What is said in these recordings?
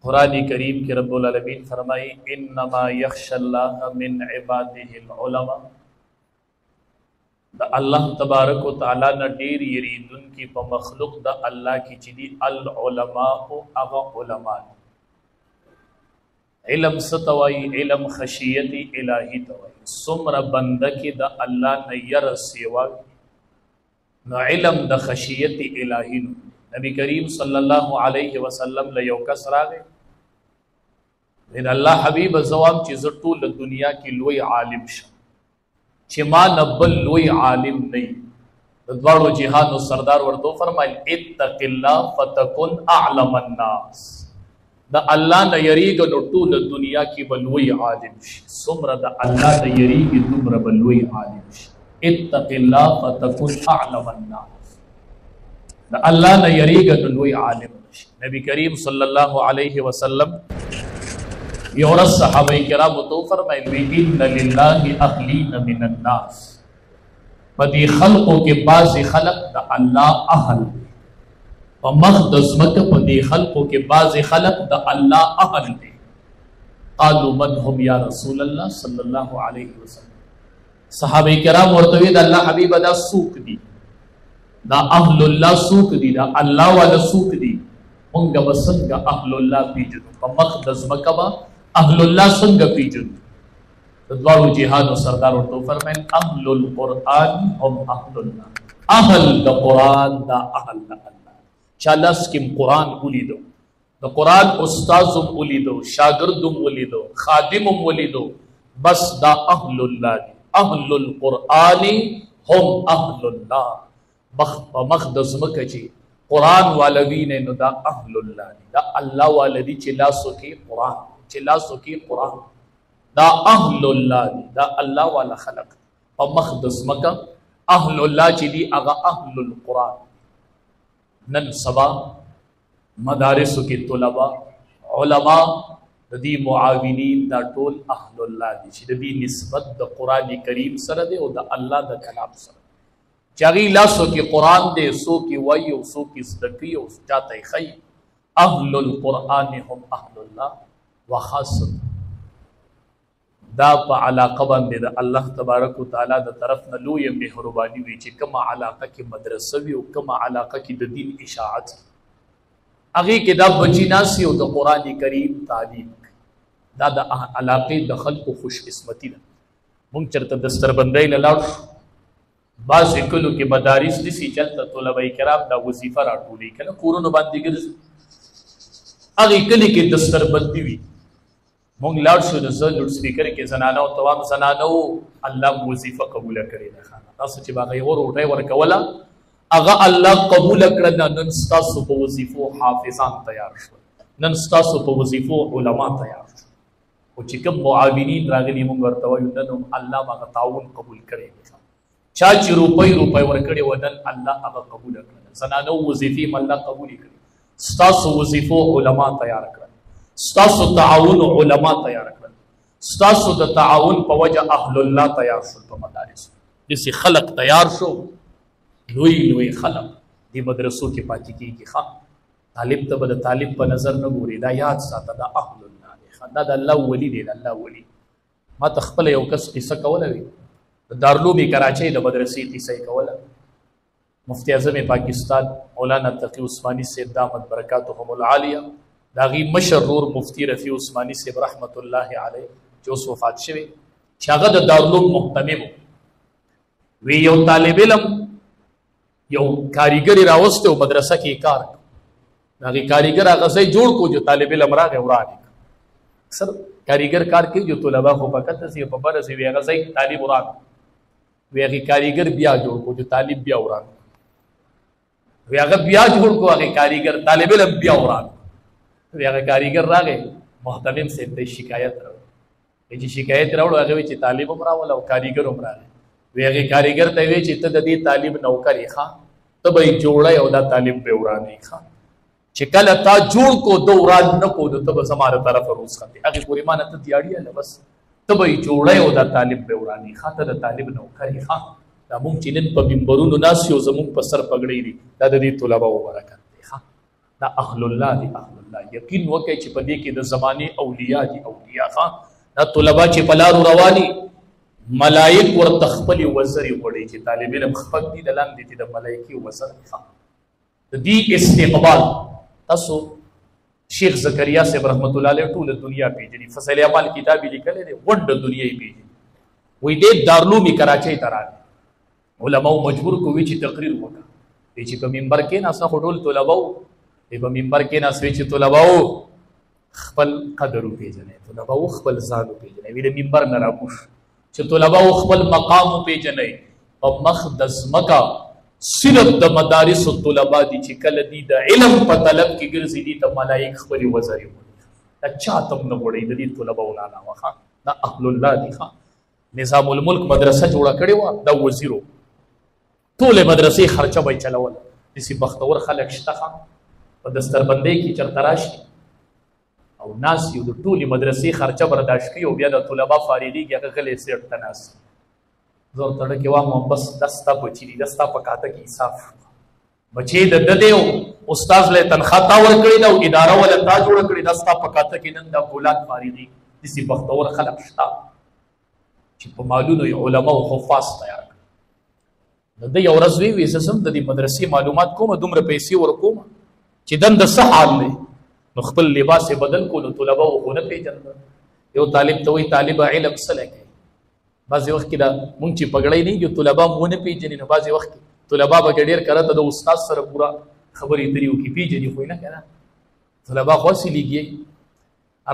قرآن کریم کے رب العالمین فرمائی انما یخشى اللہ من عباده العلماء، دا اللہ تبارک و تعالی نہ ډیر یریدن کی په مخلوق دا اللہ کی چدی العلماء اغا علماء. علم ستوائی علم خشیت الہی توائی، سمر بندہ کی دا اللہ نیر سیوا نو علم دا خشیت الہی نو. نبی کریم صلی اللہ علیہ وسلم لیو کس راگے ان اللہ حبیب زوام چی زرطول دنیا کی لوی عالم شا چی ما نبل لوی عالم نہیں. دوارو جہان و سردار وردو فرمائل اتق اللہ فتکن اعلم الناس، دا اللہ نا یریگ نو طول دنیا کی بلوی عالم شا. سمر دا اللہ نا یریگ دمر بلوی عالم شا. اتق اللہ فتکن اعلم الناس، دا اللہ نا یریگ نو لوی عالم شا. نبی کریم صلی اللہ علیہ وسلم یورس صحابہ کرام تو فرمائے ان للہ اہلین من الناس، بدی خلقوں کے بعض خلق دا اللہ اہل و مخدزمت بدی خلقوں کے بعض خلق دا اللہ اہل دے. قالوا من ہم یا رسول اللہ صلی اللہ علیہ وسلم. صحابہ کرام ورطوید اللہ حبیب دا سوک دی، دا اہل اللہ سوک دی، دا اللہ والا سوک دی. منگا بسنگا اہل اللہ پی جنو مخدزمت با اہل اللہ سنگ پیجن. دوارو جہان و سردار تو فرمائن اہل القرآن ہم اہل اللہ، اہل دا قرآن دا اہل اللہ. چالس کم قرآن اولی دو، دا قرآن استازم اولی دو، شاگردم اولی دو، خادمم اولی دو، بس دا اہل اللہ دی. اہل القرآن ہم اہل اللہ. مخدز مکجی قرآن والوین نو دا اہل اللہ دی، دا اللہ والدی چلاسو کی قرآن چلاسو کی قرآن دا اہل اللہ دی، دا اللہ والا خلق. و مخدس مکہ اہل اللہ چی دی اغا اہل القرآن. نن سبا مدارسو کی طلباء علماء دی معاونین دا ٹول اہل اللہ دی چی دی نسبت دا قرآن کریم سر دے و دا اللہ دا کلام سر دے. چاگی لاسو کی قرآن دے سو کی وی و سو کی صدقی و جاتا خی. اہل القرآن ہم اہل اللہ وخاصت دا پا علاقہ باندے دا اللہ تبارک و تعالی دا طرف نلو یا محربانی وی چی کما علاقہ کی مدرسوی و کما علاقہ کی دا دین اشاعت اگی کہ دا بچی ناسی و دا قرآن کریم تعلیم دا دا علاقی دا خلق و خوش قسمتی دا. منگ چرتا دستر بندائی للاو بعض کلو کے مدارس دیسی چلتا طلباء کرام دا وظیفہ را ٹولی کنا کورونو باندی گرز اگی کلی کے دستر بندی وی مونگ لاڑ شو دزا لوڈ سپیکر کے زنانو توام زنانو اللہ وظیفہ قبول کرے خانا تاسو چې باغی اور اٹھائی ورکولا اگا اللہ قبول کرنا. نن ستاسو پا وظیفو حافظان تیار شو، نن ستاسو پا وظیفو علماء تیار شو. و چکم معاونین راغلی مونگ ورطوائیو ننم اللہ ماغا تعاون قبول کرے چاچی روپی ورکڑے ونن اللہ اگا قبول کرنا. زنانو وظیفی ماللہ قبولی کرے. ستاسو وظیفو علماء تیار کرنا، ستاسو تعاون علماء تیار کرنا، ستاسو دا تعاون پا وجہ اہل اللہ تیار شو. پا مدارس جسی خلق تیار شو لوی خلق دی مدرسوں کی پاتی کی خواہ طالب تا بدا طالب پا نظر نگوری دا یاد ساتا دا اہل اللہ دی خواہ دا اللہ ولی دی دا اللہ ولی. ما تخپل یو کس قصہ کولا وی دارلومی کراچی دا مدرسی قصہ کولا. مفتی اعظم پاکستان مولانا تقی عثمانی سے دامت برکاتہم العالیہ داغی مشرور مفتی رفیع عثمانی سے رحمت اللہ علیہ جو اس وفات شوی چاگد دارلوم محتمم وی یو طالب علم یو کاریگری راوستے و مدرسہ کی کار داغی کاریگر آغازی جوڑ کو جو طالب علم راگے ورانی اکثر کاریگر کار کی جو طلبہ کو پکتا سی پپر سی وی آغازی طالب وران وی آغی کاریگر بیا جوڑ کو جو طالب بیا وران وی آغا بیا جوڑ کو آغی کاریگر طالب علم بیا وران وی آغا کاریگر راگے محتمم سے انتے شکایت رو ایچی شکایت روڑو آغا ویچی طالب امراولا و کاریگر امراولا وی آغی کاریگر تا ویچی تا دی طالب نوکری خواہ تبای جوڑا یا دا طالب بے ورانی خواہ چکل تا جوڑ کو دو وران نکو دو تب زمارا طرف روز خواہ آغی پوری مانا تا دیاری ہے بس تبای جوڑا یا دا طالب بے ورانی خواہ تا دا طالب نوکری خواہ دا مونگ چی نن پا بمبرون ناسی و زمونگ پا سر پگڑی دی دا دی طلبہ و برکت دی خواہ دا اهل الله دی اهل الله. یقین وکړئ چې په دې کې د زمانه اولیاء دي اولیاء ښا. دا طلبه چې په لارو رواني ملائک ورته خپلې وزرې وړي چې طالب علم خپل دي د لاندې دي د ملایکې وزر ښا. د دې استقبال تاسو شیخ زکریا صاحب رحمت الله علیه ټول دنیا پیژني، فصل اعمال کتاب لیکلی دی، ونډه دنیا یې پیژني. وایي دې دارالعلوم کراچۍ ته راغی، علماو مجبور کوي چې تقریر وکړه چې په منبر کې ناسه خو ټول طلبه وو، په منبر کې ناسوي چې طلبه وو خپل قدر وپېژنئ، طلبه وو خپل ځان وپېژنئ. وایي د منبر نه راکوش چې طلبه وو خپل مقام وپېژنئ. په مخ د ځمکه صرف د مدارس طلبه دي چې کله دي د علم په طلب کې ګرځي دي ته ملائک خپلې وزرې وړي. دا چا ته هم نه وړي د دې طلبه ولانا وخا. دا اهل الله دي ښا. نظام الملک مدرسه جوړه کړې وه، دا وزیرو ټولې مدرسې خرچه به یې چلوله. داسې بختور خلک شته ښه په دستربندۍ کې چېرته راشي او ناست یو د ټولې مدرسې خرچه برداشت کوي او بیا د طلبه فارغېږي هغه غلی سیټ ته ناست زور تړه کې وایم بس دا ستا بچي دي، دا ستا په کاته کې انصاف بچی د ده دی او استاذ له تنخواه تا ورکړې ده او اداره وله تا جوړه کړې، دا ستا په کاته کې نن دا ګولان فارغېږي. داسې بختور خلک شته چې په مالونو یې علماو حفاظ تیار کړي. د ده یو ورځ ویې زه ځم د دې مدرسې معلومات کوم، دومره پیسې ورکوم چې دنده څه حال دی. نو خپل لباس یې بدل کړو، نو طلبه خو نه پېژندل. یو طالب ته وایي طالبه علم څه لګوي. بعضې وخت کې دا مونږ چې پګړی نه یو طلبه مو نه پېژني، نو بعضې وخت کې طلبه به ډېر کرته د استاد سره پوره خبرې اترې وکړي پېژني خو یې نه که نه طلبه خو هسې لېږي.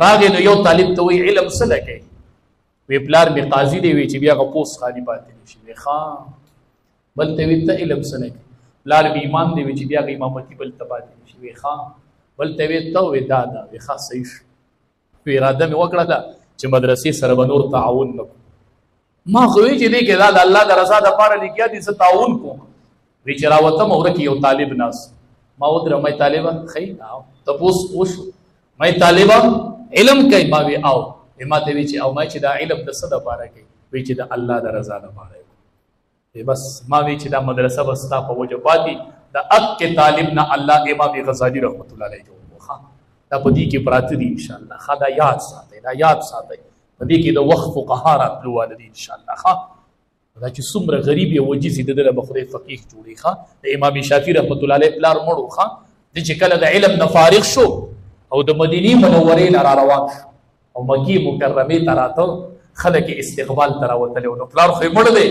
راغې نو یو طالب ته وایي علم څه لګوي. وی پلار مې قاضي دی، وی چې بیا هغه پوست خالي پاتې نه شي. وی ښه. بل ته وی ته علم څه لګوي. پلار مې امام دی، وی چې بیا هغه امامتي بل ته پاتې نه شي. وی ښه. بل ته وی ته وی دا ده. وی ښه صحیح شو. وی اراده مې وکړه ده چې مدرسې سره به نور تعاون نه کړو. ما خو وی چې دې کې دا د الله د رضا دپاره لیکیا دي زه تعاون کوم. وی چې راوتم او ورکې یو طالب ناست، ما ودرم مې طالبه ښه تپوس وشو مې طالبه علم کوي. ما وی او ما ته وی چې او ما چې دا علم د څه دپاره کوي. وی چې د الله د رضا دپاره کوي. بس ما وی چې دا مدرسه به ستا په وجه پاتې د اک طالب نه الله امام غزالي رحمت الله علیه جوړ ښه. دا په دې کې پراته دي انشاءالله ښه. دا یاد ساتئ، دا یاد ساتئ. په دې کې د وخت فقها راتلو واله دي انشاءالله ښه. دا چې څومره غریب یا وجیز د ده له به خدای فقیه جوړي ښه. د امام شافعي رحمت الله علیه پلار مړ و ښه. دی چې کله د علم نه فارغ شو او د مدینې منورې نه را روان شو او مکې مکرمې ته راته خلک یې استقبال ته راوتلی و. نو پلار خو یې مړ دی،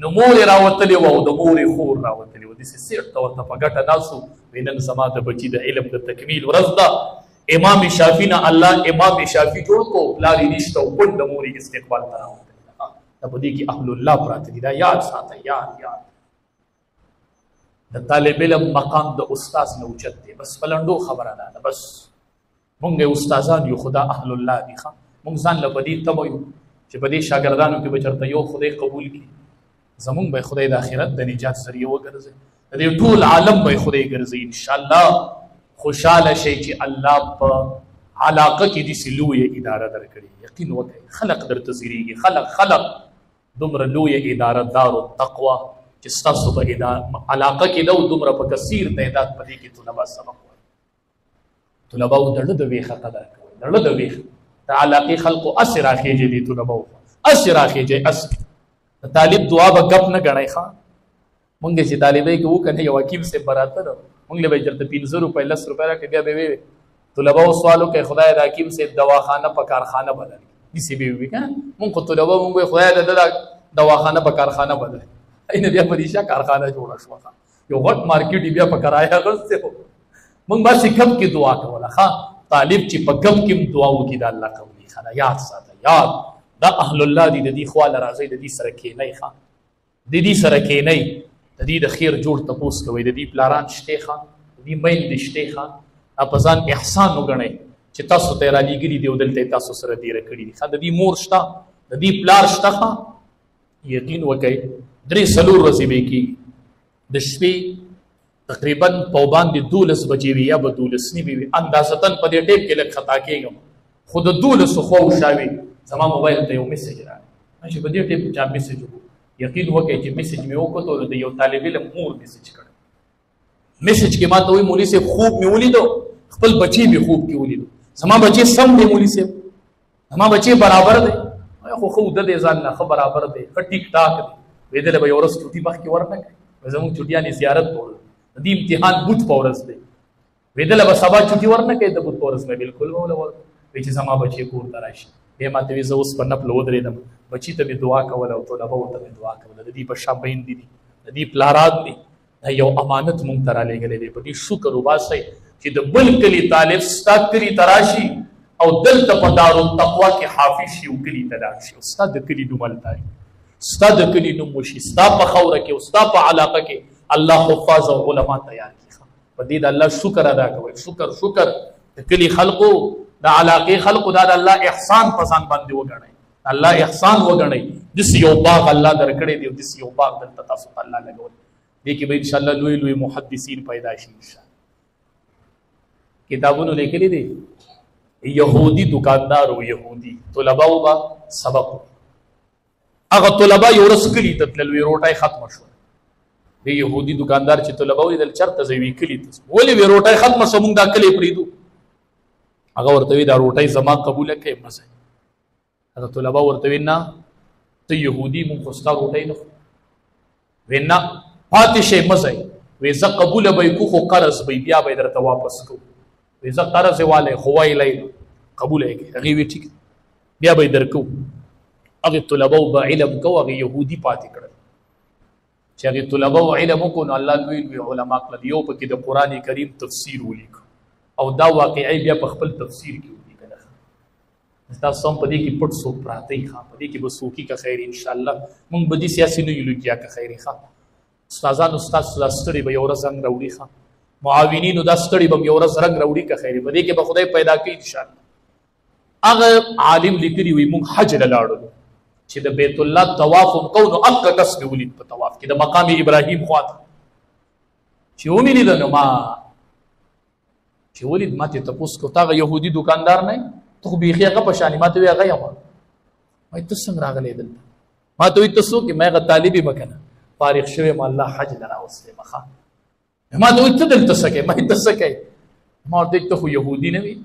نو مور یې راوتلې وه او د مور یې خور راوتلې وه. داسې سیټ ته ورته په ګټه ناست و. وایي نن زما د بچي د علم د تکمیل ورځ ده. امام شافعي نه الله امام شافعي جوړ کړو، پلار یې نشته او پټ د مور یې استقبال ته راوتلی. دا په دې کې اهل الله پراته دي. دا یاد ساتئ، یاد. د طالب علم مقام د استاذ نه اوچت دی. بس په لنډو خبره ده. بس مونږ استادان یو، خدا اهل الله دي ښه. مونږ ځان له په دې تمه یو چې په دې شاګردانو کې به چېرته یو خدای قبول کړي، زمونږ به خدای د آخرت د نجات ذریعه وګرځي، د دې ټول عالم به خدای ګرځي انشاءالله. خوشحاله شئ چې الله په علاقه کې داسې لویه اداره درکړي. یقین وکړئ خلق درته ځیرېږي. خلق دومره لویه اداره دار التقوا چې ستاسو په علاقه کې نه و، دومره په کثیر تعداد په دې کې طلبه سبق وایي. طلبه و د زړه د ویښه قدر کوئ، د زړه د ویښه. د علاقې خلقو اسې راخېږي دې طلبه و اسې راخېږي اسې. د طالب دعا به ګپ نه ګڼئ ښه. مونږ چې طالبۍ کې وکړه یو حکیم صاحب به راته مونږ له به یې درته 15 روپۍ 10 روپۍ راکړې، بیا به ویې طلبه و سوال وکړئ خدای د حکیم صاحب دواخانه په کارخانه بدل کړي. داسې به یې ووي که مونږ خو طلبه مونږ وایي خدای د ده دواخانه په کارخانه بدل کړي. نه بیا په ریشه کارخانه جوړه شوه ښه. یو غټ مارکیټ یې بیا په کرایه اخیستی و. مونږ باسې ګپ کې دعا کوله ښه. طالب چې په ګپ کې هم دعا وکړي د الله قبولي ښه. یاد ساته، یاد. دا اهل الله دي، د دې خواله راځئ، د دې سره کښېنئ ښه. د دې سره کښېنئ، د دې د خیر جوړ تپوس کوئ. د دې پلاران شته ښه، د دې میندې شته ښه. په ځان احسان وګڼئ چې تاسو ته یې رالېږلي دي او دلته یې تاسو سره تېره کړي دي ښه. د دې مور شته، د دې پلار شته ښه. یقین وکئ 3-4 ورځې به یې کېږي. د شپې تقریبا په باندې 12 بجې وي یا به 12 نیمې وي. اندازتن په دې ټیپ کې لږ خطا کېږم، خو د 12 خواوشا وي زما موبایل ته یو میسج راغی چې په دې ټیپ چا میسج وکړو. یقین وکړئ چې میسج مې وکړو د یو طالب علم مور میسج کړی میسج کې ما ته وایي مولوي صاحب خوب مې ولیدو خپل بچی مې خوب کې ولیدو زما بچی سم دی مولوي صاحب زما بچی برابر دی خو خو د دې ځان نه خبر برابر دی ټیک ټاک دی ویدل به یو ورځ چټي مخ کې ورنه کوي زموږ چټیانې زیارت پور دی امتحان بوت پورس دی ویدل به سبا چټي ورنه کوي د بوت پورس نه بالکل ولا وی چې زما بچی کور ته راشي به ماته وی زه اوس په نفل ودرېدم بچی ته مې دعا کوله او طلبه ورته مې دعا کوله د دې په شا بهین دي د دې پلارات دي دا یو امانت مونږ ته رالیږلی دی په دې شکر وباسئ چې د بل کلي طالب ستا کلي ته راشي او دلته په دارالتقوا کې حافظ شي او کلي ته لاړ شي او ستا د کلي نوم هلته ستا د کلي نوم وشي ستا په خوره کې او ستا په علاقه کې الله حفاظ او علما تیار کړي په دې د الله شکر ادا کوئ شکر د کلي خلقو د علاقې خلقو دا د الله احسان په ځان باندې وګڼئ الله احسان وګڼئ داسې یو باغ الله درکړی دی او داسې یو باغ دلته تاسو ته الله لګولی دې کې به انشاءالله لوی لوی محدثین پیدا شي انشاءالله کتابونو لیکلي دي یهودي دکاندار او یهودي طلباو به سبق هغه طلبا یو ورځ کلي ته تلل وی روټۍ ختمه شوه دی یهودي دکاندار چې طلبا ولیدل چېرته ځئ وی کلي ته ولې وی روټۍ ختمه شوه موږ دا کلي پرېږدو هغه ورته وی دا روټۍ زما قبوله کړئ مه ځئ هغه طلبا ورته وی نه ته یهودي موږ خو ستا روټۍ نه خورو وی نه پاتې شئ مه ځئ وی زه قبوله به یې کو خو قرض به بیا به یې درته واپس کوو وی زه قرض یې والی خو ویلی قبوله یې کړئ هغې وی ټیک بیا به یې درکوو هغې طلباو به علم کو هغې یهودي پاتې کړل چې هغې طلباو علم وکړو نو الله لوی لوی علما کړل یو پکې د قرآن کریم تفسیر ولیکو او دا واقعي بیا په خپل تفسیر کې ولیکله تاسو هم په دې کې پټ څوک پراته یي ښه په دې کې به څوکي که خیر انشاءالله موږ به دې سیاسي نه یو لګیا که خیر ښه استادانو ستاسو دا ستړي به یو ورځ رنګ راوړي ښه معاونینو دا ستړي به یو ورځ رنګ راوړي که خیر په دې کې به خدای پیدا کوي انشاءالله هغه عالم لیکلي وي موږ حج له لاړو چې د بیت الله طواف هم کوو نو هغه کس مې ولید په طواف کې د مقام ابراهیم خواته چې ومې لیده نو ما چې ولید ما ته تپوس کو تا هغه یهودي دکاندار نه ته خو بیخي هغه په شانې ما ته وی هغه یم ما ته څنګه راغلی دلته ما ته وایي ته څوک یې ما هغه طالب یم که نه فارغ شوی م الله حج له راوستی مخه ما ته وایي ته دلته څه کوې ما ته څه کوې ما ورته ته خو یهودي نه وي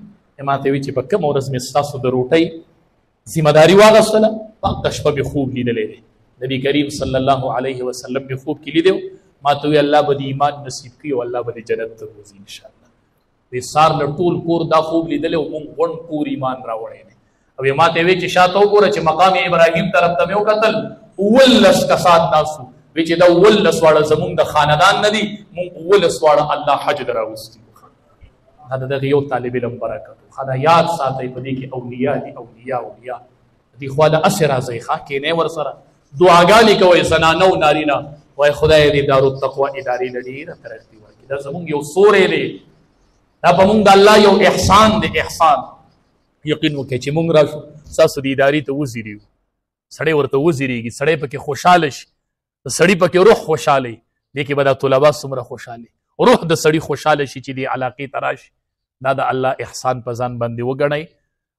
ما ته وایي چې په کومه ورځ مې ستاسو د روټۍ ذمهداري واغستله په هغه شپه مې خوب لیدلی دی نبي کریم صلی الله علیه وسلم مې خوب کې لیدی ما ته وایي الله به د ایمان نصیب کړي او الله به د جنت ته بوځي انشاءالله وی سار له ټول کور دا خوب لیدلی او مونږ غونډ کور ایمان راوړی دی او ما ته وایي چې شاته وګوره چې مقام ابراهیم طرف ته مې وکتل 19 کسان ناست وی چې دا 19 واړه زمونږ د خاندان نه دي مونږ 19 واړه الله حج ته راوستي دا دغه یو طالب علم برکت خدا یاد ساتئ په دې کې اولیاء دي اولیاء دي خو دا اسې راځئ ښه کینې ورسره دعاګانې کوئ زنانه او نارینه وایي خدای دې دارالتقوا ادارې له ډېره ترقي ورکړي دا زمونږ یو سوری دی دا په مونږ د الله یو احسان دی احسان یقین وکړئ چې مونږ راشو ستاسو د ادارې ته وزیري سړی ورته وزیریږي سړی پکې خوشحاله شي د سړي پکې روح خوشحاله وي دې کې به دا طلبا څومره خوشحاله روح د سړي خوشحاله شي چې دې علاقې ته راشي دا د الله احسان په ځان باندې وګڼئ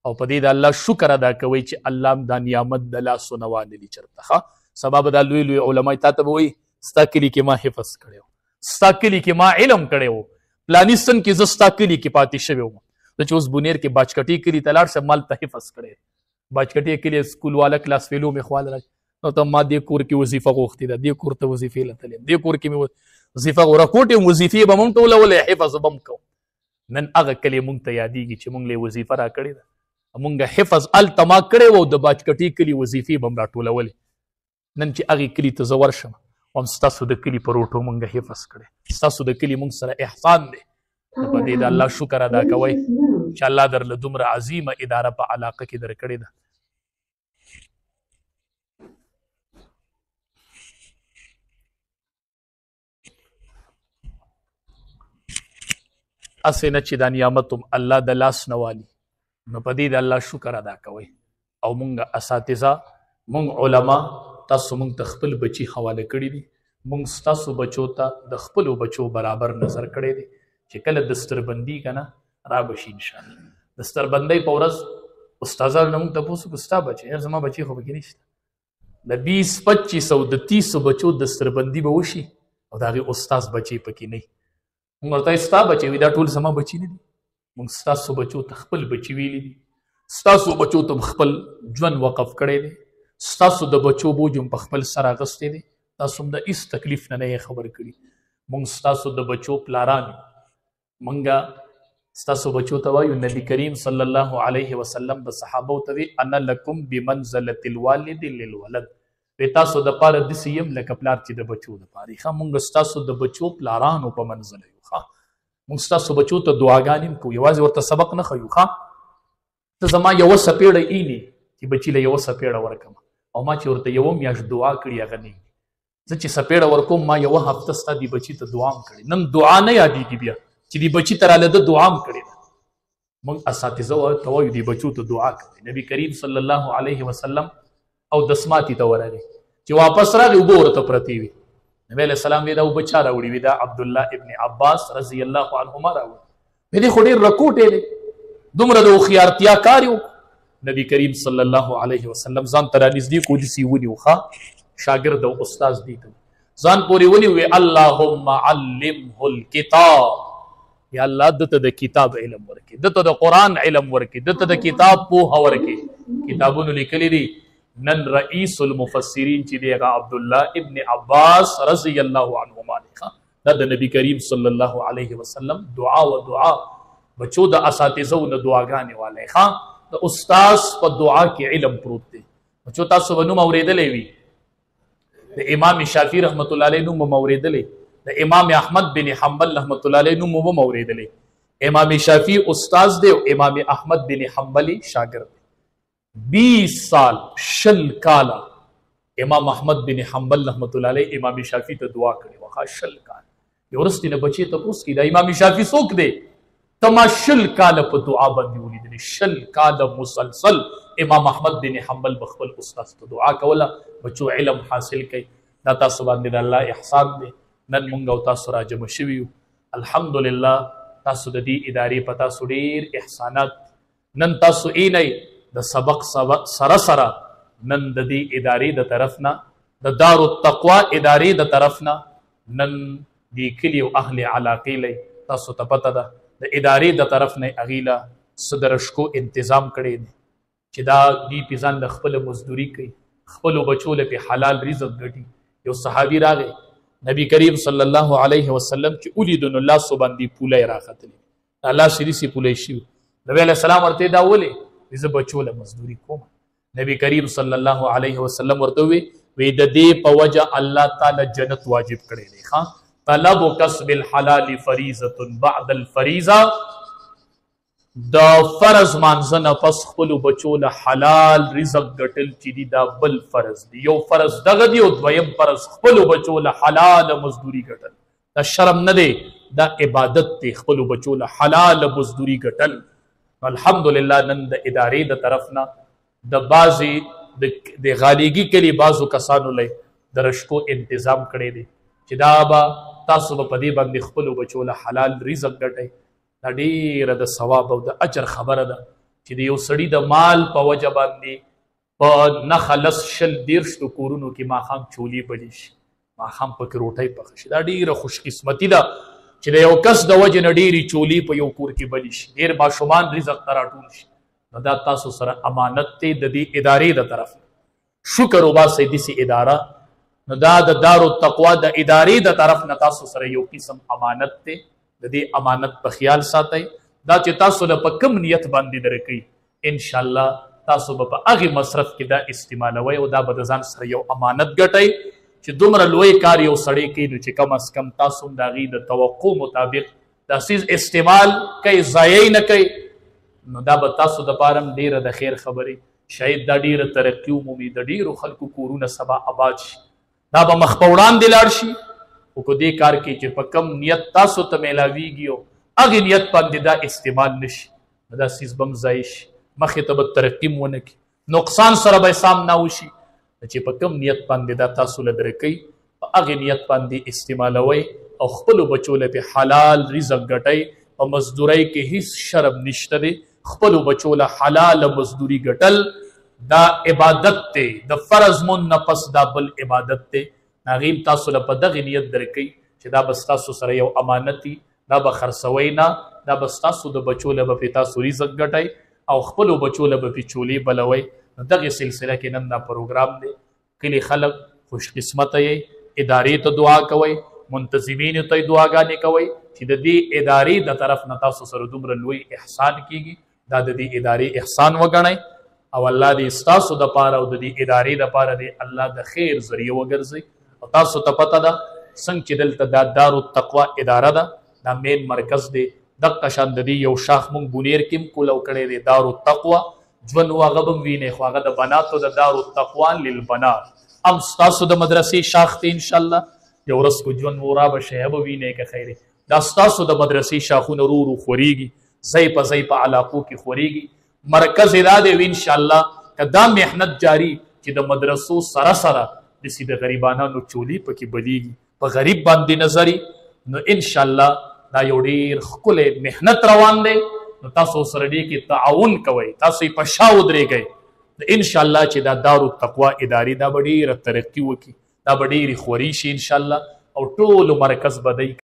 او په دې د الله شکر ادا کوئ چې الله دا نعمت د لاسو نه وانلي چېرته ښه سبا به دا لوی لوی علما تا ته به وایي ستا کلي کې ما حفظ کړی و ستا کلي کې ما علم کړی و پلاني سن کې زه ستا کلي کې پاتې شوی وم زه چې اوس بونیر کې باجکټۍ کلي ته لاړ شم مالته حفظ کړی باجکټۍ کلي سکول والا کلاس فیلو مې خواله راځي نو ته ما دې کور کې وظیفه غوښتې ده دې کور ته وظیفې له تلم دې کور کې مې وظیفه غوره کوټې وظیفې به مونږ ټولولې حفظ به م کوم نن هغه کلي مونږ ته یادېږي چې مونږ له وظیفه را کړې ده مونږ حفظ هلته ما کړی و د باجکټۍ کلي وظیفې به م راټولولې نن چې هغې کلي ته زه ورشم هم ستاسو د کلي په روټو مونږ حفظ کړی ستاسو د کلي مونږ سره احسان دی نو په دې د الله شکر ادا کوئ چې الله درله دومره عظیمه اداره په علاقه کې درکړې ده اسې نه چې دا نعمت هم الله د لاس نه والي نو په دې د الله شکر ادا کوئ او مونږ اساتذه مونږ علما تاسو مونږ ته خپل بچي حواله کړي دي مونږ ستاسو بچو ته د خپلو بچو برابر نظر کړی دی چې کله دستربندي که نه را به شي انشاءالله دستربندۍ په ورځ استادانو نه مونږ تپوس وکړو ستا بچی یار زما بچي خو پکې نشته د 20-25 د 30 بچو دستربندي به وشي او د هغې استاذ بچی پکې نه موږ ورته ستا بچي وي، دا ټول زما بچي نه دي، موږ ستاسو بچو ته خپل بچي ویلي دي، ستاسو بچو ته خپل ژوند وقف کړی دی، ستاسو د بچو بوج هم په خپل سر اغستی دی، تاسو هم د هېڅ تکلیف نه یې خبر کړي، موږ ستاسو د بچو پلاران یو، موږ ستاسو بچو ته وایو. نبی کریم صلی الله علیه وسلم به صحابو ته وی انا لکم بمنزلة الوالد للولد، وی تاسو د پاره داسې یم لکه پلار چې د بچو دپاره یي. ښه موږ ستاسو د بچو پلارانو په منزله یو. ښه موږ ستاسو بچو ته دعاګانې هم کوو، یوازې ورته سبق نه ښیو. ښه ته زما یوه څپېړه ایلي چې بچي له یوه څپېړه ورکړم، او ما چې ورته یوه میاشت دعا کړي هغه نه زه چې څپېړه ورکوم، ما یوه هفته ستا دې بچي ته دعا هم کړې. نن دعا نه یادېږي بیا چې دې بچي ته راله ده دعا هم کړې ده. موږ اساتذه ته وایو دې بچو ته دعا کوي. نبي کریم صلی الله علیه وسلم او دسماتي ته ورغی چې واپس راغی، اوبه ورته پرتې وي. نبی علیه السلام وی دا اوبه چا راوړي وي؟ دا عبدالله ابن عباس رضی الله عنهما راوړي. وی دې خو ډېر رکوټې دی، دومره د هوښیارتیا کار یو. نبی کریم صلی الله علیه وسلم ځان ته رانږدې کړو، داسې ونیو، ښه شاګرد او استاذ دی ته ځان پورې ونیو، وی اللهم علمه الکتاب، یا الله دته د کتاب علم ورکړي، دته د قرآن علم ورکړي، دته د کتاب پوهه ورکړي. کتابونو لیکلي دي. نن رئیس المفسرین چې دی هغه عبدالله ابن عباس رضی الله عنهما دی. دا د نبی کریم صلی الله علیه وسلم دعا و دعا، بچو د اساتذو نه دعاګانې والی. ښه د استاذ په دعا کې علم پروت دی. بچو تاسو به نوم اورېدلی وي، د امام شافعي رحمت الله علیه نوم به اورېدلی، د امام احمد بن حنبل رحمت الله علیه نوم به اورېدلی. امام شافعي استاذ دی او امام احمد بن حنبل شاګرد. 20 سال 20 کاله امام احمد بن حنبل رحمت الله علیه امام شافعي ته دعا کړې وه. 20 کاله یو ورځ نه بچی ته پوښتنه کړي دا امام شافعي څوک دی؟ ته ما 20 کاله په دعا باندې ولیدلې، 20 کاله مسلسل امام احمد بن حنبل به خپل استاد ته دعا کوله بچو علم حاصل کړي. دا تاسو باندې د الله احسان دی. نن مونږ او تاسو راجمع شوي یو. الحمدلله تاسو د دې ادارې په تاسو ډېر احسانات. نن تاسو اینئ د سبق سره سره نن د دې ادارې د طرف نه، د دار التقوا ادارې د طرف نه، نن دې کلي او اهل علاقې لی تاسو ته پته ده د ادارې د طرف نه هغې له څه د رشکو انتظام کړی دی چې دا دوی پې ځان له خپله مزدوري کوي، خپلو بچو له پې حلال رزق ګټي. یو صحابي راغی نبی کریم صلی الله علیه وسلم چې ولیدو نو لاسو باندې پولی راختلی، لاس یې داسې پولی شوي. نبی علیه السلام ورته دا ولې؟ زه بچو له مزدوري کوم. نبی کریم صلی الله علیه وسلم ورته وی د دې په وجه الله تعالی جنت واجب کړی دی. ښه طلب کسب الحلال فریضة بعد الفریضه، د فرض مانځه نه پس خپلو بچو له حلال رزق ګټل چې دي دا بل فرض دی. یو فرض دغه دی او دویم فرض خپلو بچو له حلال مزدوري ګټل. دا شرم نه دی، دا عبادت دی، خپلو بچو له حلال مزدوري ګټل. الحمدلله نن د ادارې د طرف نه د بعضې د غالیګي کلي بعضو کسانو لی د رشکو انتظام کړی دی چې دا به تاسو به په دې باندې خپلو بچو له حلال رزق ګټئ. دا ډېره د ثواب او د اجر خبره ده چې د یو سړي د مال په وجه باندې په نښه 10-20 کورونو کې ماښام چولې بلې شي، ماښام پکې روټۍ پخه شي. دا ډېره خوشقسمتي ده چې د یو کس د وجې نه ډېرې چولې په یو کور کې بلې شي، ډېر ماشومان رزق ته راټول شي. نو دا تاسو سره امانت دی د دې ادارې د طرف نه. شکر وباسئ داسې اداره. نو دا د دار التقوا د ادارې د طرف نه تاسو سره یو قسم امانت دی. د دې امانت په خیال ساتئ. دا چې تاسو له په کوم نیت باندې درکوي انشاءالله تاسو به په هغې مصرف کې دا استعمالوئ او دا به د ځان سره یو امانت ګټئ چې دومره لوی کار یو سړی کوي نو چې کم از کم تاسو هم د هغې د توقع مطابق دا څیز استعمال کوئ، ضایع نه کوئ. نو دا به تاسو دپاره هم ډېره د خیر خبرې. شاید دا ډېره ترقي ومومي، د ډېرو خلکو کورونه سبا آباد شي، دا به مخ په وړاندې لاړ شي. خو په دې کار کې چې په کم نیت تاسو ته میلاویږي او هغې نیت باندې دا استعمال نه شي نو دا څیز به هم ضایع شي، مخې ته به ترقي هم ونه کړي، نقصان سره به سامنا وشي. چې په کم نیت باندې دا تاسو له درکوي په هغې نیت باندې استعمالوئ او خپلو بچو له پې حلال رزق ګټئ. په مزدورۍ کې هیڅ شرم نشته دی. خپلو بچو له حلال مزدوري ګټل دا عبادت دی. د فرض مون نه پس دا بل عبادت دی. هغې تاسو له په دغې نیت درکوي چې دا بس تاسو سره یو امانت وي، دا به خرڅوئ نه، دا به ستاسو د بچو له به پې تاسو رزق ګټئ او خپلو بچو له به پې چولې بلوئ. نو دغې سلسله کې نن دا پروګرام دی. کلي خلک خوش قسمته یې، ادارې ته دعا کوئ، منتظمینو ته دعاګانې کوئ چې د دې ادارې د طرف نه تاسو سره دومره لوی احسان کیږي. دا د دې ادارې احسان وګڼئ او الله دې ستاسو دپاره او د دې ادارې دپاره دې الله د خیر ذریعه وګرځئ. او تاسو ته پته ده څنګه چې دلته دا دارالتقوا اداره ده، دا مین مرکز دی. دغه شان د دې یو شاخ مونږ بونیر کې هم کولو کړی دی، دارالتقوا ژوند و هغه به هم وینئ، خو هغه د بناتو د دارالتقوا للبنات هم ستاسو د مدرسې شاخ دی. انشاءالله یو ورځ کو ژوند و را به شی به وینئ که خیر دا ستاسو د مدرسې شاخونه رو رو خورېږي، ځای په ځای په علاقو کې خورېږي. مرکز یې دا دی انشاءالله که دا محنت جاری چې د مدرسو سره سره داسې د غریبانانو چولې پکې بلیږي، په غریب باندې نظري، نو انشاءالله دا یو ډېر ښکلی محنت روان دی. نو تاسو سره دې کې تعاون کوئ، تاسو یې په شا ودرېږئ. انشاءالله چې دا دارالتقوا ادارې دا به ډېره ترقي وکړي، دا به ډېرې خوري شي انشاءالله او ټولو مرکز به دی